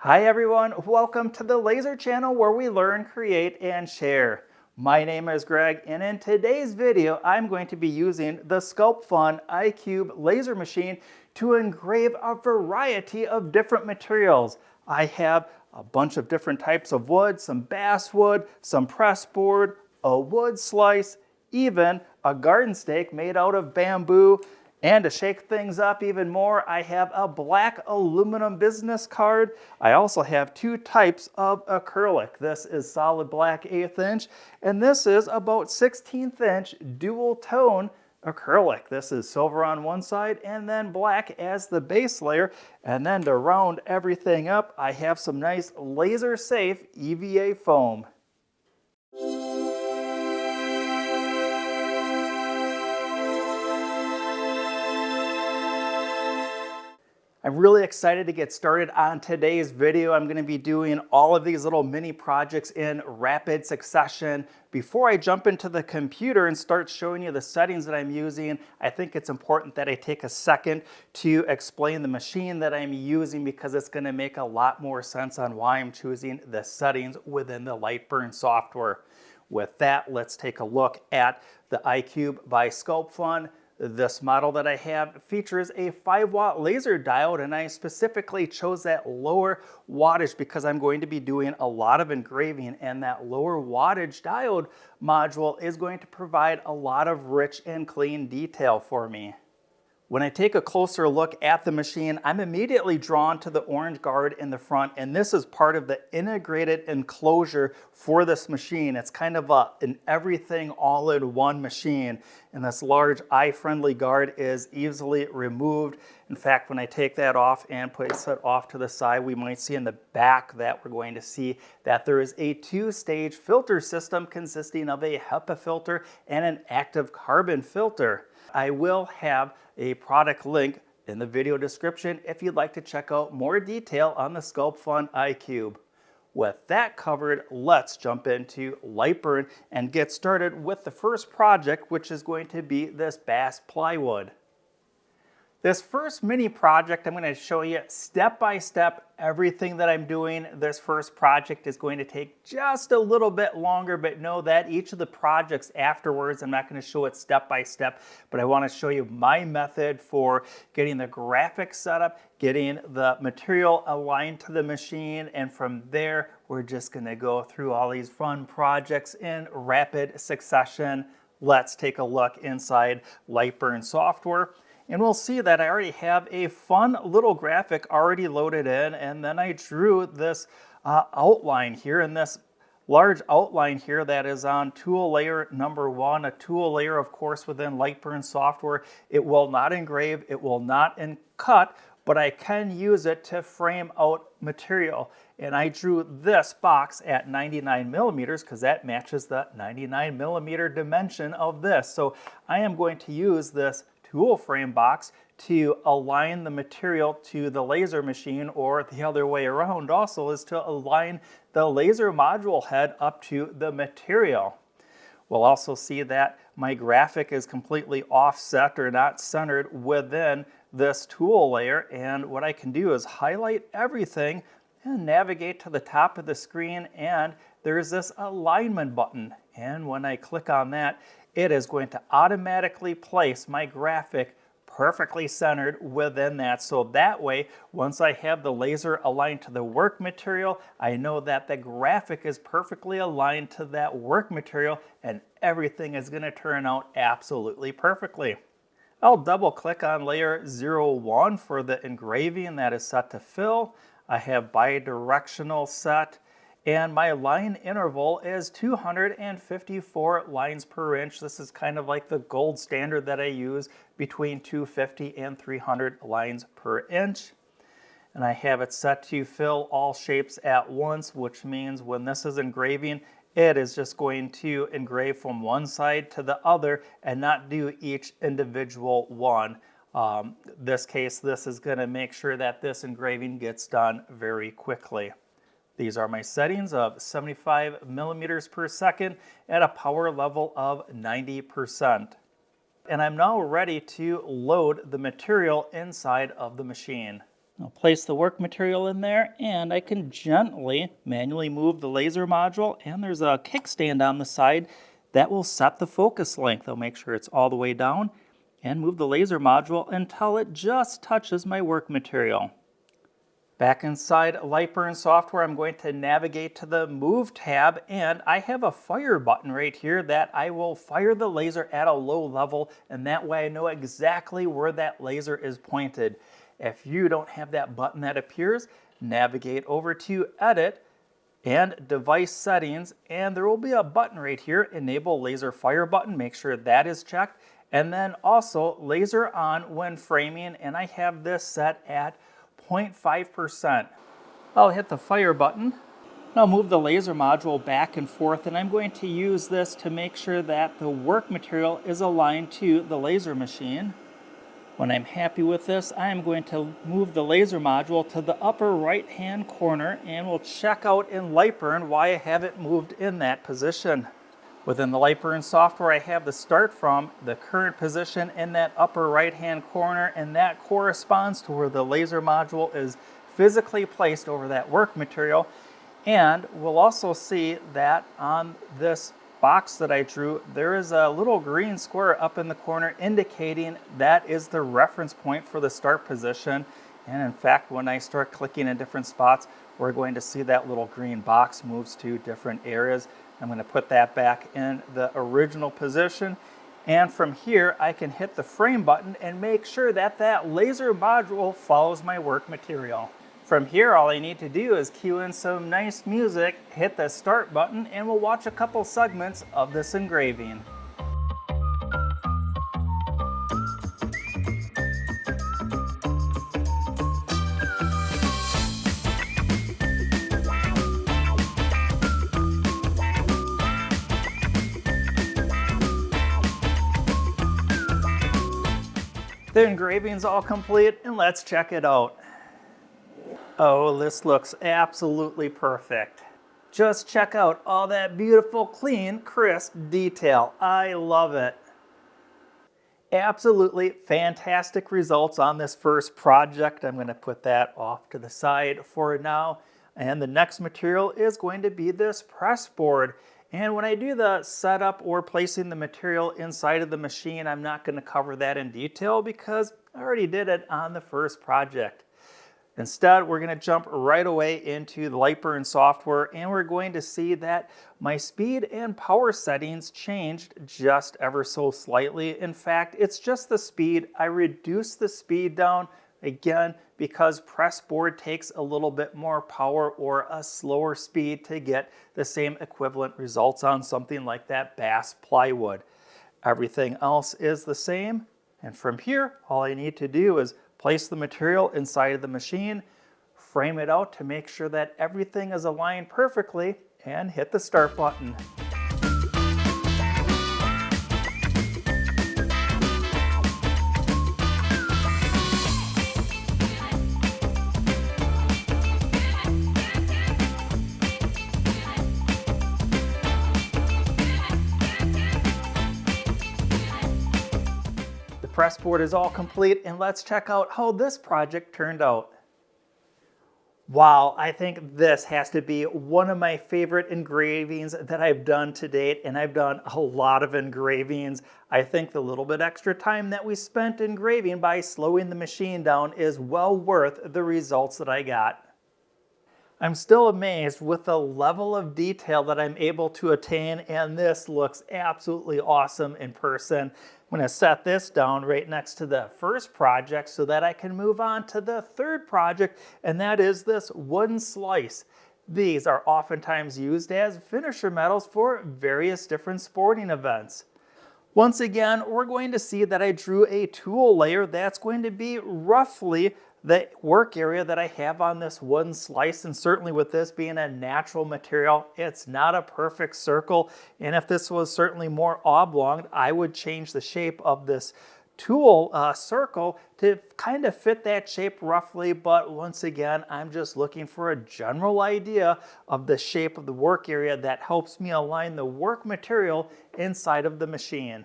Hi everyone, welcome to the Laser Channel where we learn, create, and share. My name is Greg, and in today's video I'm going to be using the SculptFun iCube laser machine to engrave a variety of different materials. I have a bunch of different types of wood, some basswood, some pressboard, a wood slice, even a garden stake made out of bamboo. And to shake things up even more, I have a black aluminum business card. I also have two types of acrylic. This is solid black 1/8 inch, and this is about 16th inch dual tone acrylic. This is silver on one side and then black as the base layer. And then to round everything up, I have some nice laser safe EVA foam. I'm really excited to get started on today's video. I'm going to be doing all of these little mini projects in rapid succession. Before I jump into the computer and start showing you the settings that I'm using, I think it's important that I take a second to explain the machine that I'm using because it's going to make a lot more sense on why I'm choosing the settings within the Lightburn software. With that, let's take a look at the iCube by SculptFun. This model that I have features a 5-watt laser diode, and I specifically chose that lower wattage because I'm going to be doing a lot of engraving, and that lower wattage diode module is going to provide a lot of rich and clean detail for me. When I take a closer look at the machine, I'm immediately drawn to the orange guard in the front, and this is part of the integrated enclosure for this machine. It's kind of an everything all-in-one machine, and this large eye-friendly guard is easily removed. In fact, when I take that off and place it off to the side, we might see in the back that we're going to see that there is a 2-stage filter system consisting of a HEPA filter and an active carbon filter. I will have a product link in the video description if you'd like to check out more detail on the SculptFun iCube. With that covered, let's jump into Lightburn and get started with the first project, which is going to be this bass plywood. This first mini project, I'm going to show you step by step everything that I'm doing. This first project is going to take just a little bit longer, but know that each of the projects afterwards, I'm not going to show it step by step, but I want to show you my method for getting the graphics set up, getting the material aligned to the machine, and from there, we're just going to go through all these fun projects in rapid succession. Let's take a look inside Lightburn software. And we'll see that I already have a fun little graphic already loaded in, and then I drew this outline here, and this large outline here that is on tool layer number 1, a tool layer, of course, within Lightburn software. It will not engrave, it will not cut, but I can use it to frame out material. And I drew this box at 99 millimeters because that matches the 99 millimeter dimension of this. So I am going to use this tool frame box to align the material to the laser machine, or the other way around also is to align the laser module head up to the material. We'll also see that my graphic is completely offset or not centered within this tool layer, and what I can do is highlight everything and navigate to the top of the screen, and there's this alignment button, and when I click on that, it is going to automatically place my graphic perfectly centered within that. So that way, once I have the laser aligned to the work material, I know that the graphic is perfectly aligned to that work material, and everything is going to turn out absolutely perfectly. I'll double click on layer 01 for the engraving that is set to fill. I have bidirectional set, and my line interval is 254 lines per inch. This is kind of like the gold standard that I use, between 250 and 300 lines per inch. And I have it set to fill all shapes at once, which means when this is engraving, it is just going to engrave from one side to the other and not do each individual one. This case, this is going to make sure that this engraving gets done very quickly. These are my settings of 75 millimeters per second at a power level of 90%. And I'm now ready to load the material inside of the machine. I'll place the work material in there, and I can gently manually move the laser module, and there's a kickstand on the side that will set the focus length. I'll make sure it's all the way down and move the laser module until it just touches my work material. Back inside Lightburn software, I'm going to navigate to the Move tab, and I have a fire button right here that I will fire the laser at a low level, and that way I know exactly where that laser is pointed. If you don't have that button that appears, navigate over to Edit and Device Settings, and there will be a button right here, Enable Laser Fire button. Make sure that is checked. And then also laser on when framing, and I have this set at 0.5%. I'll hit the fire button. I'll move the laser module back and forth, and I'm going to use this to make sure that the work material is aligned to the laser machine. When I'm happy with this, I am going to move the laser module to the upper right hand corner, and we'll check out in Lightburn why I have it moved in that position. Within the Lightburn software, I have the start from the current position in that upper right hand corner, and that corresponds to where the laser module is physically placed over that work material. And we'll also see that on this box that I drew, there is a little green square up in the corner indicating that is the reference point for the start position. And in fact, when I start clicking in different spots, we're going to see that little green box moves to different areas. I'm going to put that back in the original position. And from here, I can hit the frame button and make sure that that laser module follows my work material. From here, all I need to do is cue in some nice music, hit the start button, and we'll watch a couple segments of this engraving. The engraving's all complete, and let's check it out. Oh, this looks absolutely perfect. Just check out all that beautiful, clean, crisp detail. I love it. Absolutely fantastic results on this first project. I'm going to put that off to the side for now. And the next material is going to be this pressboard. And when I do the setup or placing the material inside of the machine, I'm not going to cover that in detail because I already did it on the first project. Instead, we're going to jump right away into the Lightburn software, and we're going to see that my speed and power settings changed just ever so slightly. In fact, it's just the speed. I reduced the speed down again because pressboard takes a little bit more power or a slower speed to get the same equivalent results on something like that bass plywood. Everything else is the same, and from here, all I need to do is place the material inside of the machine, frame it out to make sure that everything is aligned perfectly, and hit the start button. The pressboard is all complete, and let's check out how this project turned out. Wow, I think this has to be one of my favorite engravings that I've done to date, and I've done a lot of engravings. I think the little bit extra time that we spent engraving by slowing the machine down is well worth the results that I got. I'm still amazed with the level of detail that I'm able to attain, and this looks absolutely awesome in person. I'm going to set this down right next to the first project so that I can move on to the third project, and that is this wooden slice. These are oftentimes used as finisher metals for various different sporting events. Once again, we're going to see that I drew a tool layer that's going to be roughly the work area that I have on this wooden slice, and certainly with this being a natural material, it's not a perfect circle, and if this was certainly more oblong, I would change the shape of this tool circle to kind of fit that shape roughly, but once again, I'm just looking for a general idea of the shape of the work area that helps me align the work material inside of the machine.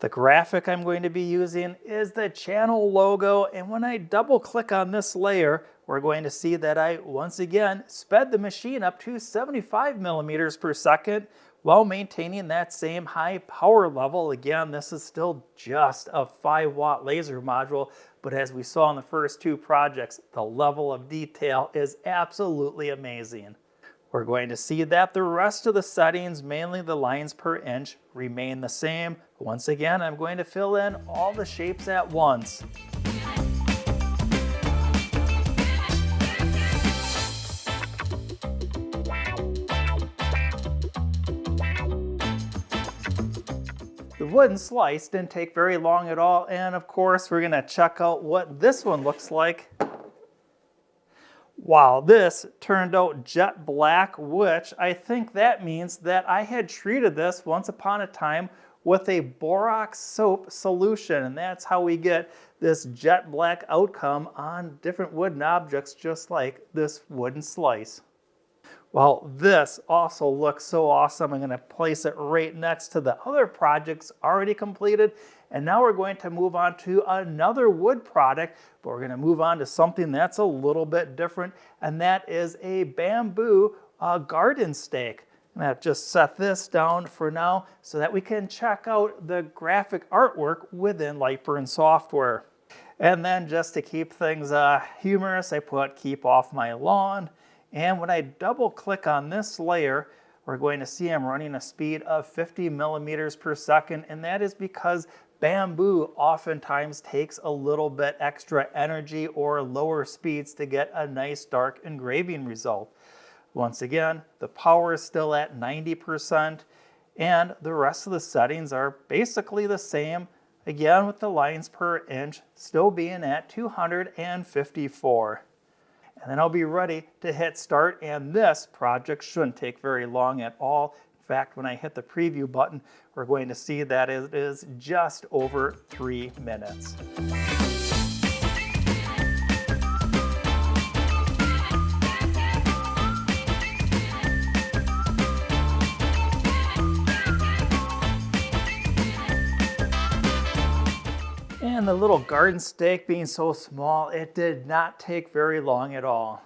The graphic I'm going to be using is the channel logo, and when I double click on this layer, we're going to see that I once again sped the machine up to 75 millimeters per second while maintaining that same high power level. Again, this is still just a 5-watt laser module, but as we saw in the first two projects, the level of detail is absolutely amazing. We're going to see that the rest of the settings, mainly the lines per inch, remain the same. Once again, I'm going to fill in all the shapes at once. The wooden slice didn't take very long at all, and of course, we're going to check out what this one looks like. Wow, this turned out jet black, which I think that means that I had treated this once upon a time with a borax soap solution, and that's how we get this jet black outcome on different wooden objects, just like this wooden slice. Well, this also looks so awesome. I'm going to place it right next to the other projects already completed. And now we're going to move on to another wood product, but we're going to move on to something that's a little bit different, and that is a bamboo garden stake. I'm going to just set this down for now so that we can check out the graphic artwork within Lightburn software. And then just to keep things humorous, I put "keep off my lawn." And when I double click on this layer, we're going to see I'm running a speed of 50 millimeters per second, and that is because bamboo oftentimes takes a little bit extra energy or lower speeds to get a nice dark engraving result. Once again, the power is still at 90%, and the rest of the settings are basically the same, again with the lines per inch still being at 254. And then I'll be ready to hit start, and this project shouldn't take very long at all. In fact, when I hit the preview button, we're going to see that it is just over 3 minutes. And the little garden stake being so small, it did not take very long at all.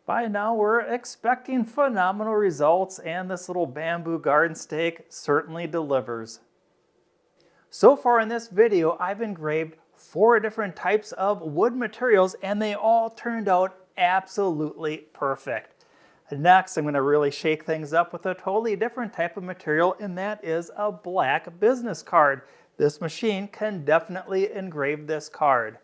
By now we're expecting phenomenal results, and this little bamboo garden stake certainly delivers. So far in this video, I've engraved 4 different types of wood materials, and they all turned out absolutely perfect. Next, I'm going to really shake things up with a totally different type of material, and that is a black business card. This machine can definitely engrave this card.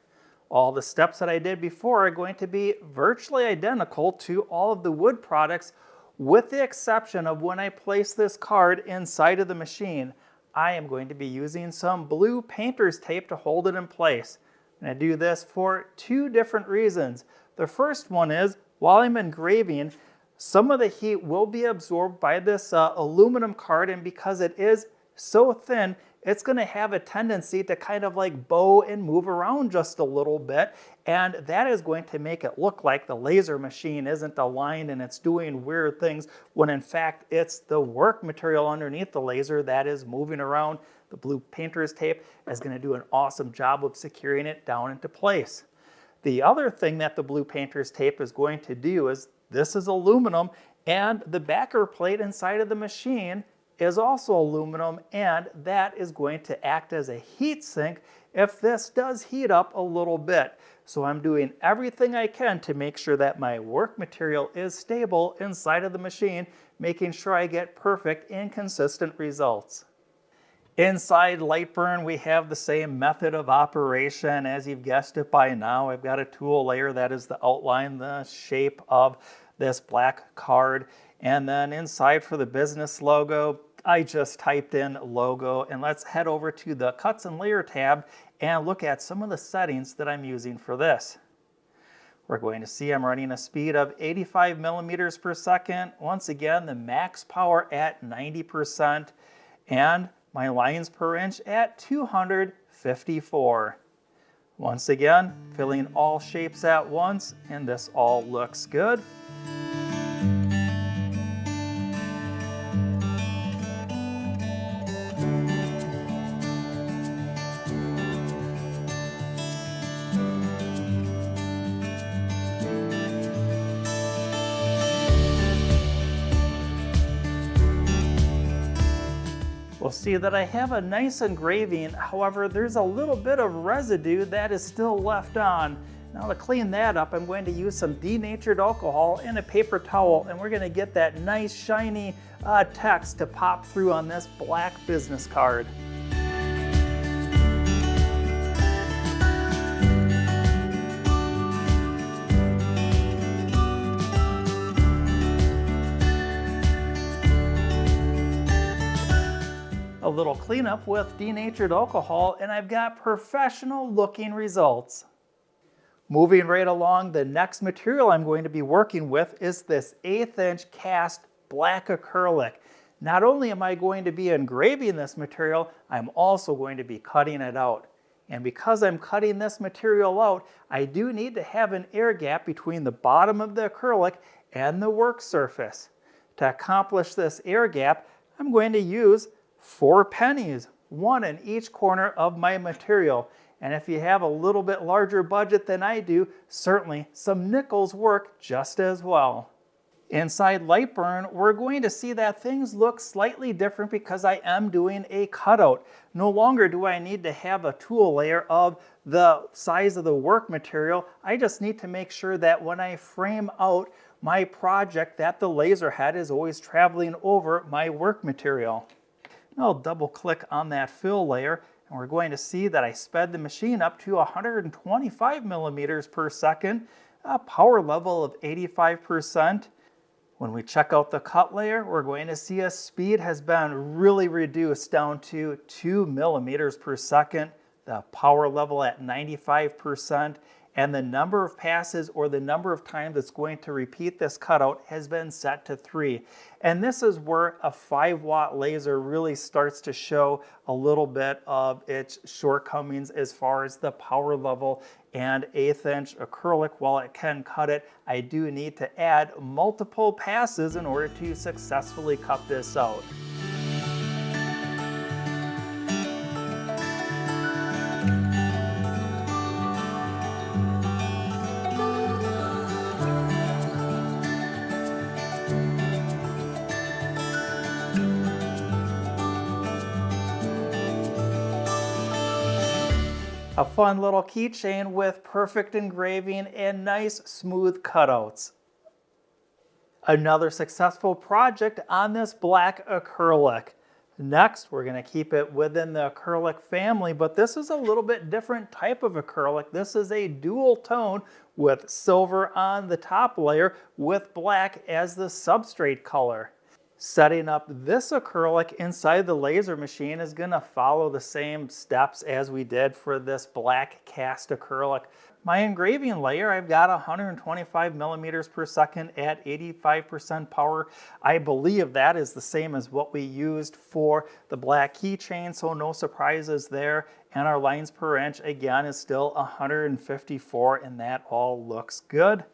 All the steps that I did before are going to be virtually identical to all of the wood products, with the exception of when I place this card inside of the machine. I am going to be using some blue painter's tape to hold it in place. And I do this for 2 different reasons. The first one is, while I'm engraving, some of the heat will be absorbed by this aluminum card, and because it is so thin, it's going to have a tendency to kind of like bow and move around just a little bit, and that is going to make it look like the laser machine isn't aligned and it's doing weird things, when in fact it's the work material underneath the laser that is moving around. The blue painter's tape is going to do an awesome job of securing it down into place. The other thing that the blue painter's tape is going to do is, this is aluminum, and the backer plate inside of the machine is also aluminum, and that is going to act as a heat sink if this does heat up a little bit. So I'm doing everything I can to make sure that my work material is stable inside of the machine, making sure I get perfect and consistent results. Inside Lightburn, we have the same method of operation. As you've guessed it by now, I've got a tool layer that is the outline, the shape of this black card. And then inside for the business logo, I just typed in logo, and let's head over to the cuts and layer tab and look at some of the settings that I'm using for this. We're going to see I'm running a speed of 85 millimeters per second. Once again, the max power at 90%, and my lines per inch at 254. Once again, filling all shapes at once, and this all looks good. We'll see that I have a nice engraving, however, there's a little bit of residue that is still left on. Now to clean that up, I'm going to use some denatured alcohol and a paper towel, and we're going to get that nice shiny text to pop through on this black business card. A little cleanup with denatured alcohol, and I've got professional looking results. Moving right along, the next material I'm going to be working with is this 1/8 inch cast black acrylic. Not only am I going to be engraving this material, I'm also going to be cutting it out. And because I'm cutting this material out, I do need to have an air gap between the bottom of the acrylic and the work surface. To accomplish this air gap, I'm going to use 4 pennies, one in each corner of my material. And if you have a little bit larger budget than I do, certainly some nickels work just as well. Inside Lightburn, we're going to see that things look slightly different because I am doing a cutout. No longer do I need to have a tool layer of the size of the work material. I just need to make sure that when I frame out my project that the laser head is always traveling over my work material. I'll double click on that fill layer, and we're going to see that I sped the machine up to 125 millimeters per second, a power level of 85%. When we check out the cut layer, we're going to see a speed has been really reduced down to 2 millimeters per second, the power level at 95%, and the number of passes or the number of times it's going to repeat this cutout has been set to 3. And this is where a 5-watt laser really starts to show a little bit of its shortcomings as far as the power level and 1/8 inch acrylic. While it can cut it, I do need to add multiple passes in order to successfully cut this out. A fun little keychain with perfect engraving and nice smooth cutouts. Another successful project on this black acrylic. Next, we're going to keep it within the acrylic family, but this is a little bit different type of acrylic. This is a dual tone with silver on the top layer with black as the substrate color. Setting up this acrylic inside the laser machine is going to follow the same steps as we did for this black cast acrylic. My engraving layer, I've got 125 millimeters per second at 85% power. I believe that is the same as what we used for the black keychain, so no surprises there. And our lines per inch, again, is still 154, and that all looks good.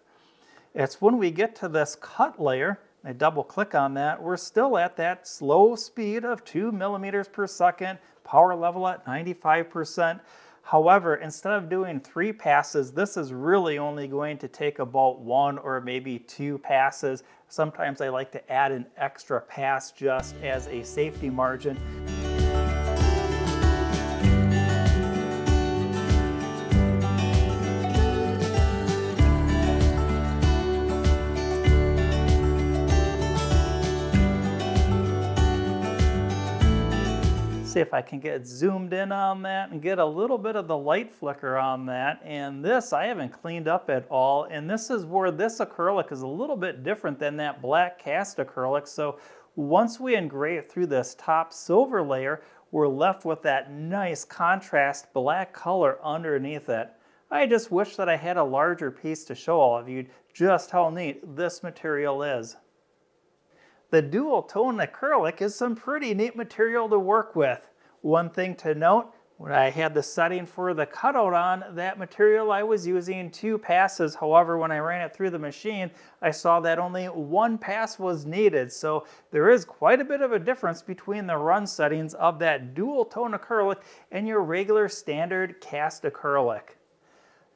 It's when we get to this cut layer, I double click on that, we're still at that slow speed of 2 millimeters per second, power level at 95%. However, instead of doing 3 passes, this is really only going to take about 1 or maybe 2 passes. Sometimes I like to add an extra pass just as a safety margin. See if I can get zoomed in on that and get a little bit of the light flicker on that. And this I haven't cleaned up at all. And this is where this acrylic is a little bit different than that black cast acrylic. So once we engrave through this top silver layer, we're left with that nice contrast black color underneath it. I just wish that I had a larger piece to show all of you just how neat this material is. The dual tone acrylic is some pretty neat material to work with. One thing to note, when I had the setting for the cutout on that material, I was using 2 passes. However, when I ran it through the machine, I saw that only 1 pass was needed. So there is quite a bit of a difference between the run settings of that dual tone acrylic and your regular standard cast acrylic.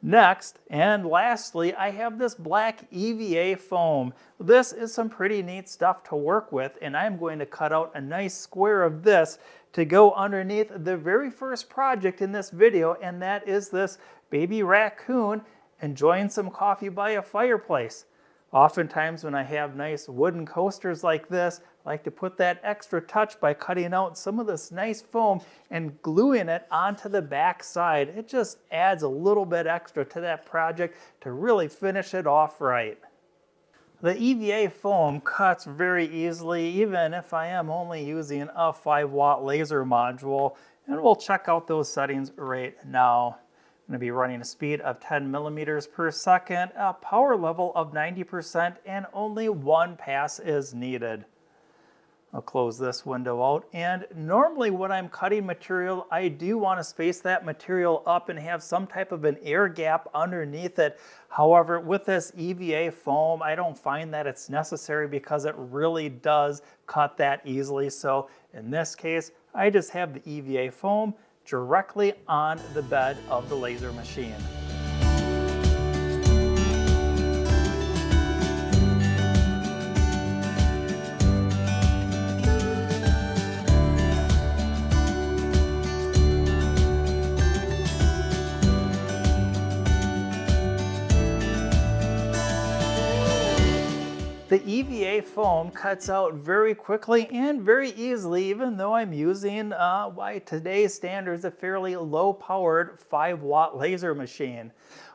Next, and lastly, I have this black EVA foam. This is some pretty neat stuff to work with, and I'm going to cut out a nice square of this to go underneath the very first project in this video, and that is this baby raccoon enjoying some coffee by a fireplace. Oftentimes when I have nice wooden coasters like this, I like to put that extra touch by cutting out some of this nice foam and gluing it onto the back side. It just adds a little bit extra to that project to really finish it off right. The EVA foam cuts very easily, even if I am only using a 5-watt laser module, and we'll check out those settings right now. I'm going to be running a speed of 10 millimeters per second, a power level of 90%, and only one pass is needed. I'll close this window out, and normally when I'm cutting material, I do want to space that material up and have some type of an air gap underneath it. However, with this EVA foam, I don't find that it's necessary because it really does cut that easily. So in this case, I just have the EVA foam directly on the bed of the laser machine. The EVA foam cuts out very quickly and very easily, even though I'm using, by today's standards, a fairly low-powered 5-watt laser machine.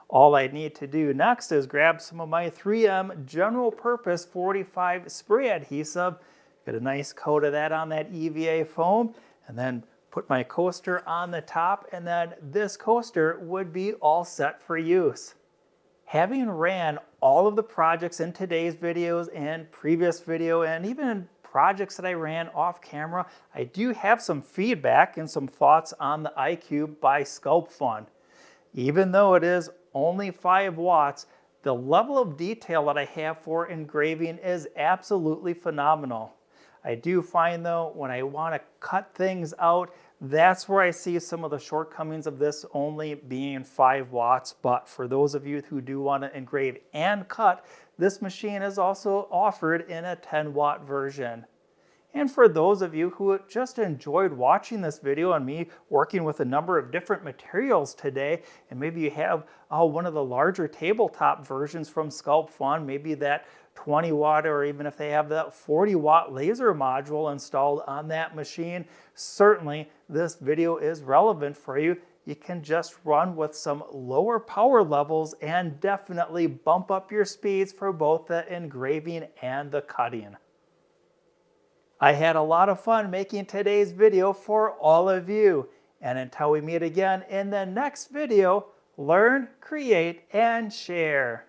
All I need to do next is grab some of my 3M general purpose 45 spray adhesive, get a nice coat of that on that EVA foam, and then put my coaster on the top, and then this coaster would be all set for use. Having ran all of the projects in today's videos and previous video, and even projects that I ran off camera, I do have some feedback and some thoughts on the iCube by SculptFun. Even though it is only 5 watts, the level of detail that I have for engraving is absolutely phenomenal. I do find though, when I want to cut things out, that's where I see some of the shortcomings of this only being 5 watts. But for those of you who do want to engrave and cut, this machine is also offered in a 10-watt version. And for those of you who just enjoyed watching this video and me working with a number of different materials today, and maybe you have one of the larger tabletop versions from SculptFun, maybe that 20-watt, or even if they have that 40-watt laser module installed on that machine, certainly this video is relevant for you. You can just run with some lower power levels and definitely bump up your speeds for both the engraving and the cutting. I had a lot of fun making today's video for all of you. And until we meet again in the next video, learn, create, and share.